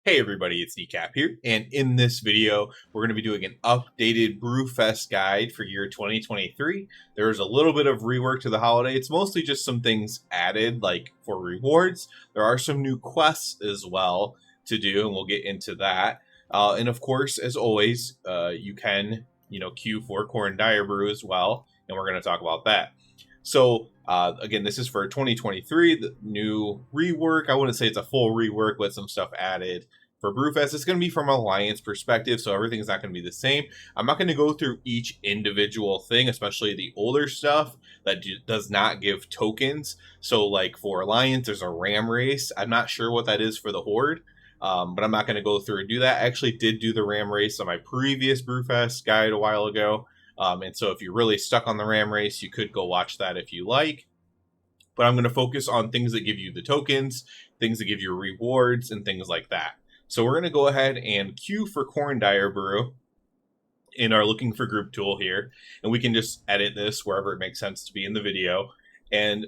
Hey everybody, it's Decap here, and in this video, we're going to be doing an updated Brewfest guide for year 2023. There's a little bit of rework to the holiday. It's mostly just some things added, like for rewards. There are some new quests as well to do, and we'll get into that. And of course, as always, you can, queue for Coren Direbrew as well, and we're going to talk about that. So, again, this is for 2023, the new rework. I wouldn't say it's a full rework, but some stuff added for Brewfest. It's going to be from Alliance perspective, so everything's not going to be the same. I'm not going to go through each individual thing, especially the older stuff that does not give tokens. So, like for Alliance, there's a ram race. I'm not sure what that is for the Horde, but I'm not going to go through and do that. I actually did do the ram race on my previous Brewfest guide a while ago. And so if you're really stuck on the ram race, you could go watch that if you like. But I'm going to focus on things that give you the tokens, things that give you rewards, and things like that. So we're going to go ahead and queue for Coren Direbrew in our looking for group tool here. And we can just edit this wherever it makes sense to be in the video. And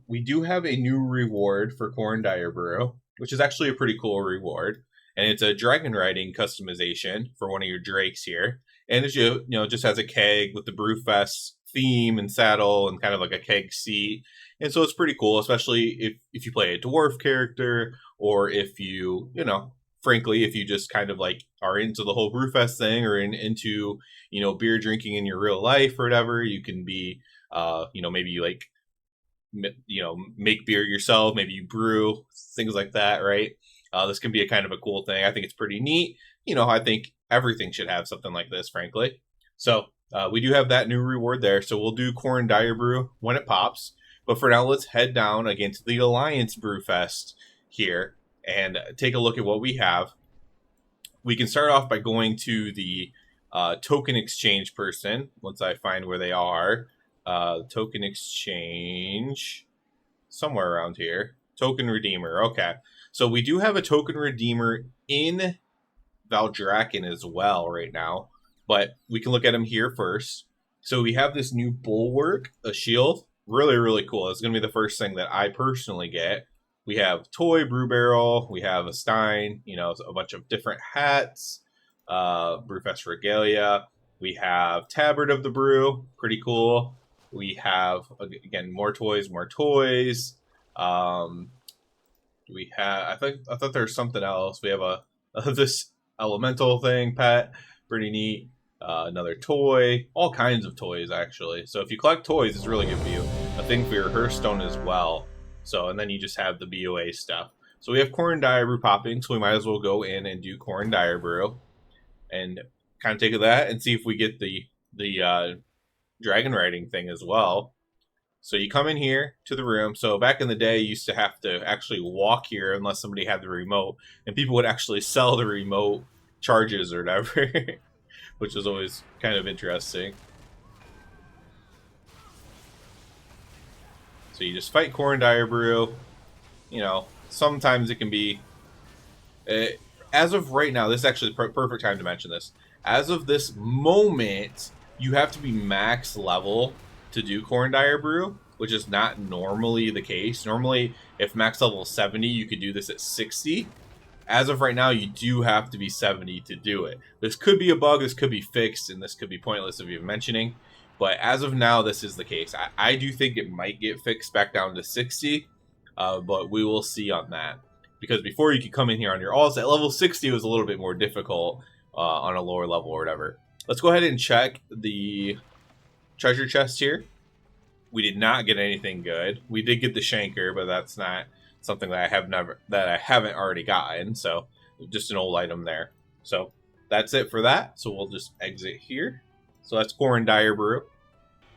we do have a new reward for Coren Direbrew, which is actually a pretty cool reward. And it's a dragonriding customization for one of your drakes here. And it's just has a keg with the Brewfest theme and saddle and kind of like a keg seat. And so it's pretty cool, especially if you play a dwarf character, or if you, frankly, if you just kind of like are into the whole Brewfest thing, or into, beer drinking in your real life or whatever. You can be, maybe you like, make beer yourself, maybe you brew, things like that, right? This can be a kind of a cool thing. I think it's pretty neat. I think everything should have something like this, frankly. So we do have that new reward there. So we'll do Coren Direbrew when it pops. But for now, let's head down again to the Alliance Brewfest here and take a look at what we have. We can start off by going to the token exchange person. Once I find where they are, token exchange, somewhere around here. Token redeemer. Okay. So we do have a token redeemer in Valdrakken as well right now, but we can look at him here first. So we have this new bulwark, a shield. Really, really cool. It's going to be the first thing that I personally get. We have toy brew barrel. We have a stein, a bunch of different hats, Brewfest regalia. We have tabard of the brew. Pretty cool. We have, again, more toys, we have, I thought there's something else. We have this elemental thing, pet, pretty neat. Another toy, all kinds of toys actually. So if you collect toys, it's really good for you. A thing for your Hearthstone as well. So, and then you just have the BOA stuff. So we have Coren Direbrew popping, so we might as well go in and do Coren Direbrew and kind of take that and see if we get the dragon riding thing as well. So you come in here to the room. So back in the day, you used to have to actually walk here unless somebody had the remote, and people would actually sell the remote charges or whatever, which was always kind of interesting. So you just fight Coren Direbrew. Sometimes it can be... as of right now, this is actually the perfect time to mention this. As of this moment, you have to be max level to do Coren Direbrew, which is not normally the case. Normally, if max level is 70, you could do this at 60. As of right now, you do have to be 70 to do it. This could be a bug, this could be fixed, and this could be pointless of even mentioning. But as of now, this is the case. I do think it might get fixed back down to 60, but we will see on that. Because before you could come in here on your alts, at level 60 was a little bit more difficult on a lower level or whatever. Let's go ahead and check the treasure chest here. We did not get anything good. We did get the Shanker, but that's not something that I haven't already gotten. So just an old item there. So that's it for that. So we'll just exit here. So that's Coren Direbrew.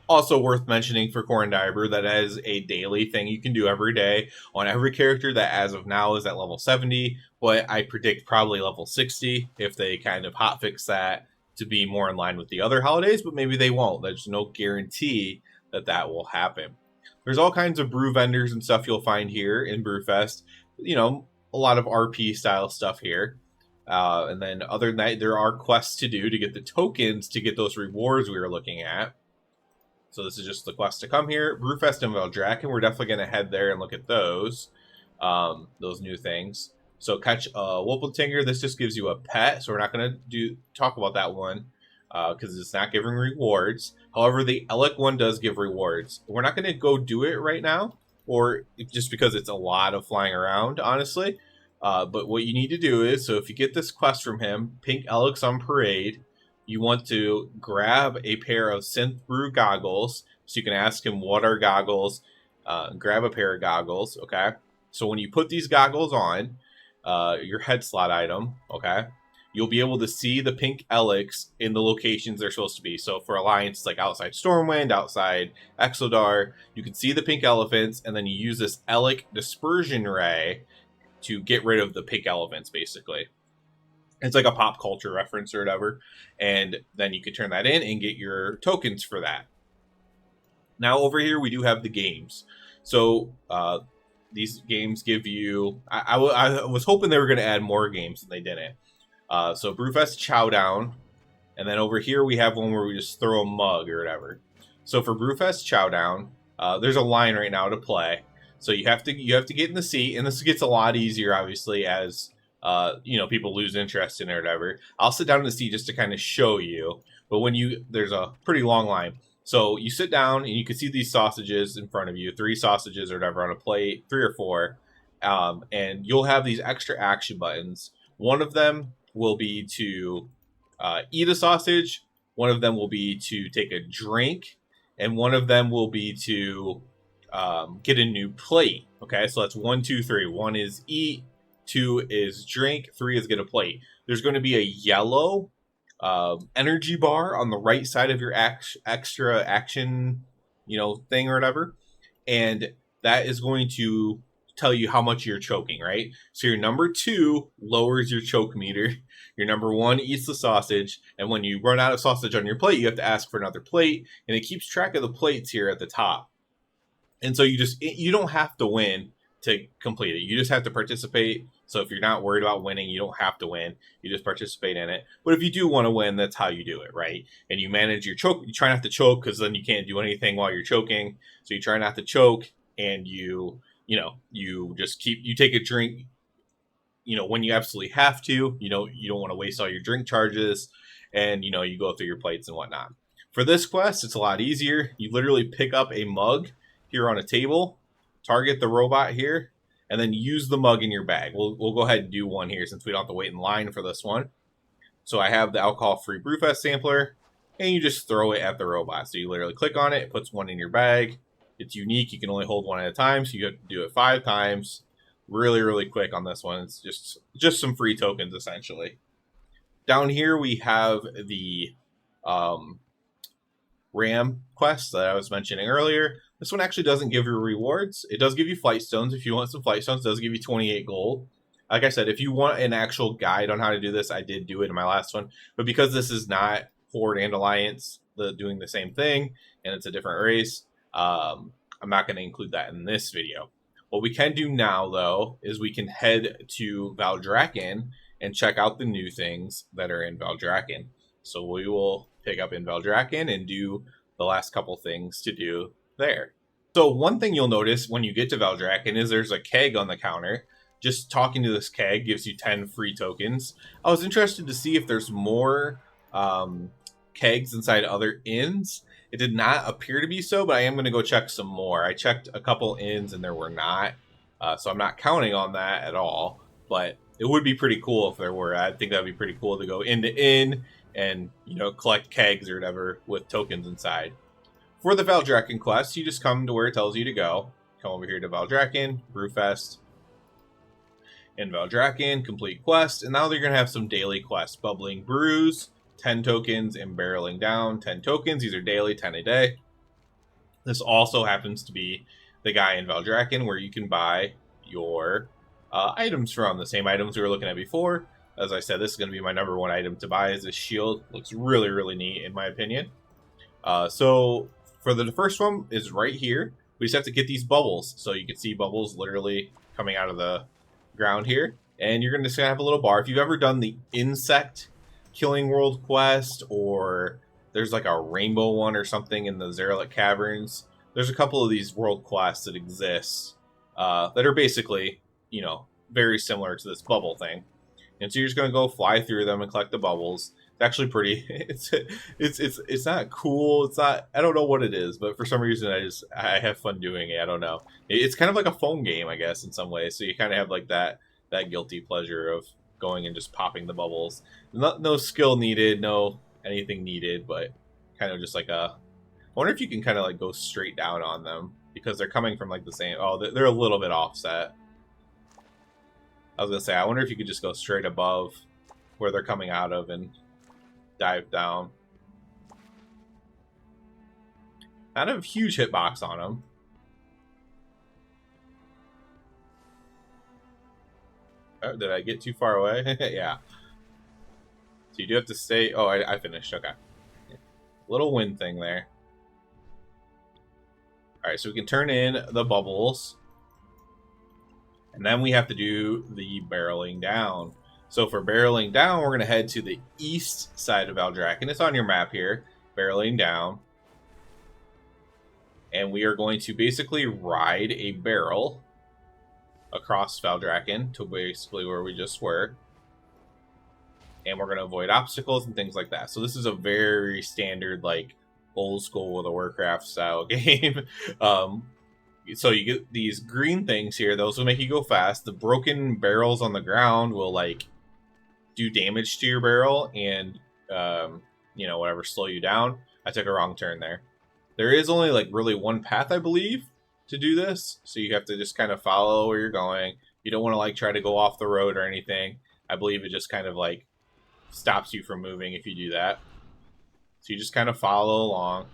Also worth mentioning for Coren Direbrew, that is a daily thing you can do every day on every character that as of now is at level 70, but I predict probably level 60 if they kind of hotfix that to be more in line with the other holidays, but maybe they won't. There's no guarantee that will happen. There's all kinds of brew vendors and stuff you'll find here in Brewfest. A lot of RP style stuff here. And then other than that, there are quests to do to get the tokens to get those rewards we were looking at. So this is just the quest to come here. Brewfest and Valdrakken, we're definitely going to head there and look at those new things. So catch a Wolpeltinger. This just gives you a pet, so we're not going to talk about that one because it's not giving rewards. However, the Elec one does give rewards. We're not going to go do it right now, or just because it's a lot of flying around, honestly. But what you need to do is, so if you get this quest from him, Pink Alex on Parade, you want to grab a pair of Synth Brew goggles. So you can ask him what are goggles, grab a pair of goggles, okay? So when you put these goggles on, your head slot item, okay, you'll be able to see the pink Alex in the locations they're supposed to be. So for Alliance, it's like outside Stormwind, outside Exodar, you can see the pink elephants, and then you use this Elec Dispersion Ray to get rid of the pink elephants, basically. It's like a pop culture reference or whatever, and then you can turn that in and get your tokens for that. Now over here, we do have the games. So these games give you... I was hoping they were going to add more games, and they didn't. So Brewfest Chowdown, and then over here we have one where we just throw a mug or whatever. So for Brewfest Chowdown, there's a line right now to play. So you have to get in the seat, and this gets a lot easier, obviously, as people lose interest in it or whatever. I'll sit down in the seat just to kind of show you. But there's a pretty long line. So you sit down and you can see these sausages in front of you, 3 sausages or whatever on a plate, 3 or 4, and you'll have these extra action buttons. One of them will be to eat a sausage. One of them will be to take a drink, and one of them will be to get a new plate. Okay, so that's 1, 2, 3. 1 is eat, 2 is drink, 3 is get a plate. There's going to be a yellow energy bar on the right side of your extra action, thing or whatever, and that is going to tell you how much you're choking, right? So your number 2 lowers your choke meter. Your number 1 eats the sausage, and when you run out of sausage on your plate, you have to ask for another plate, and it keeps track of the plates here at the top. And so you don't have to win to complete it. You just have to participate. So if you're not worried about winning, you don't have to win. You just participate in it. But if you do want to win, that's how you do it, right? And you manage your choke. You try not to choke because then you can't do anything while you're choking. So you try not to choke, and you take a drink, when you absolutely have to. You don't want to waste all your drink charges, and you go through your plates and whatnot. For this quest, it's a lot easier. You literally pick up a mug here on a table, target the robot here, and then use the mug in your bag. We'll go ahead and do one here since we don't have to wait in line for this one. So I have the alcohol-free Brewfest sampler, and you just throw it at the robot. So you literally click on it, it puts one in your bag. It's unique. You can only hold one at a time, so you have to do it 5 times. Really, really quick on this one. It's just some free tokens, essentially. Down here, we have the RAM quest that I was mentioning earlier. This one actually doesn't give you rewards. It does give you flight stones. If you want some flight stones, it does give you 28 gold. Like I said, if you want an actual guide on how to do this, I did do it in my last one. But because this is not Horde and Alliance doing the same thing, and it's a different race, I'm not going to include that in this video. What we can do now, though, is we can head to Valdrakken and check out the new things that are in Valdrakken. So we will pick up in Valdrakken and do the last couple things to do there. So one thing you'll notice when you get to Valdrakken is there's a keg on the counter. Just talking to this keg gives you 10 free tokens. I was interested to see if there's more kegs inside other inns. It did not appear to be so, but I am going to go check some more. I checked a couple inns and there were not. So I'm not counting on that at all. But it would be pretty cool if there were. I think that would be pretty cool to go inn to inn and, collect kegs or whatever with tokens inside. For the Valdrakken quest, you just come to where it tells you to go. Come over here to Valdrakken, Brewfest, and Valdrakken, complete quest. And now they're going to have some daily quests. Bubbling brews, 10 tokens, and barreling down, 10 tokens. These are daily, 10 a day. This also happens to be the guy in Valdrakken where you can buy your items from. The same items we were looking at before. As I said, this is going to be my number 1 item to buy is this shield. Looks really, really neat in my opinion. So for the first one is right here. We just have to get these bubbles. So you can see bubbles literally coming out of the ground here. And you're going to just have a little bar. If you've ever done the insect killing world quest, or there's like a rainbow one or something in the Zeralik Caverns, there's a couple of these world quests that exist that are basically, very similar to this bubble thing. And so you're just gonna go fly through them and collect the bubbles. It's actually pretty. It's not cool. It's not. I don't know what it is, but for some reason I have fun doing it. I don't know. It's kind of like a phone game, I guess, in some ways. So you kind of have like that guilty pleasure of going and just popping the bubbles. No skill needed, no anything needed, but kind of just like a. I wonder if you can kind of like go straight down on them because they're coming from like the same. Oh, they're a little bit offset. I was gonna say, I wonder if you could just go straight above where they're coming out of and dive down. Not a huge hitbox on them. Oh, did I get too far away? Yeah. So you do have to stay. Oh, I finished. Okay. Little wind thing there. All right, so we can turn in the bubbles. And then we have to do the barreling down. So for barreling down, we're going to head to the east side of Valdrakken. It's on your map here, barreling down. And we are going to basically ride a barrel across Valdrakken to basically where we just were. And we're going to avoid obstacles and things like that. So this is a very standard, like, old school World of Warcraft style game. So you get these green things here. Those will make you go fast. The broken barrels on the ground will like do damage to your barrel and you know, whatever, slow you down. I took a wrong turn there. There is only like really one path, I believe, to do this. So you have to just kind of follow where you're going. You don't want to like try to go off the road or anything. I believe it just kind of like stops you from moving if you do that. So you just kind of follow along.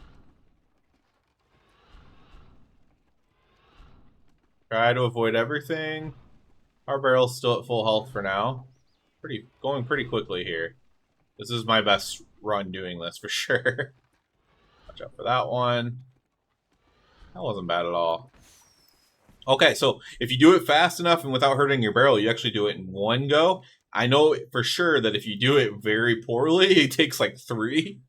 Try to avoid everything. Our barrel's still at full health for now. Going pretty quickly here. This is my best run doing this for sure. Watch out for that one. That wasn't bad at all. Okay, so if you do it fast enough and without hurting your barrel, you actually do it in one go. I know for sure that if you do it very poorly, it takes like 3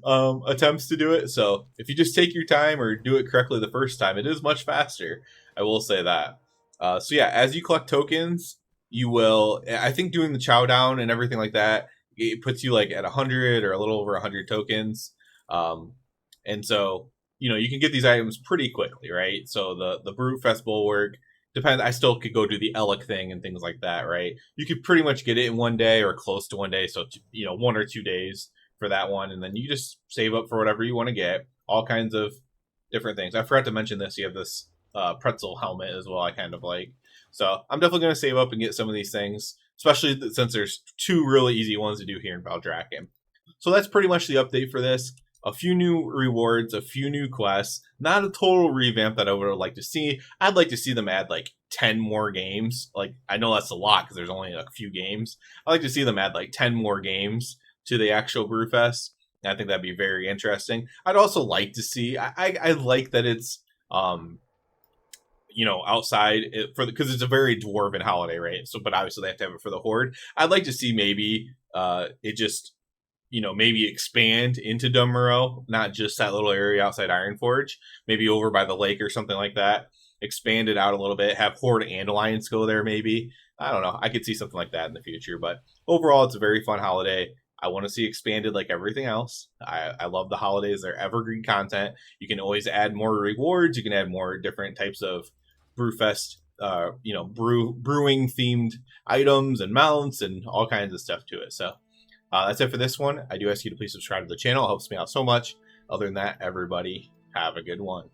attempts to do it. So if you just take your time or do it correctly the first time, it is much faster. I will say that. So yeah, as you collect tokens, you will, I think doing the chow down and everything like that, it puts you like at 100 or a little over 100 tokens. And so, you know, you can get these items pretty quickly, right? So the Brewfest Bulwark, depends. I still could go do the Elk thing and things like that, right? You could pretty much get it in one day or close to one day. So, you know, 1 or 2 days for that one. And then you just save up for whatever you want to get. All kinds of different things. I forgot to mention this. You have this pretzel helmet as well, I kind of like. So I'm definitely going to save up and get some of these things, especially since there's 2 really easy ones to do here in Valdrakken. So that's pretty much the update for this. A few new rewards, a few new quests, not a total revamp that I would like to see. I'd like to see them add like 10 more games. Like, I know that's a lot because there's only a few games. I'd like to see them add like 10 more games to the actual Brewfest. I think that'd be very interesting. I'd also like to see, I like that it's, you know, outside because it's a very dwarven holiday, right? So, but obviously they have to have it for the Horde. I'd like to see maybe it just, you know, maybe expand into Dummerow, not just that little area outside Ironforge, maybe over by the lake or something like that. Expand it out a little bit, have Horde and Alliance go there maybe. I don't know. I could see something like that in the future, but overall, it's a very fun holiday. I want to see expanded like everything else. I love the holidays. They're evergreen content. You can always add more rewards. You can add more different types of Brewfest, you know, brewing themed items and mounts and all kinds of stuff to it. So that's it for this one. I do ask you to please subscribe to the channel. It helps me out so much. Other than that, everybody have a good one.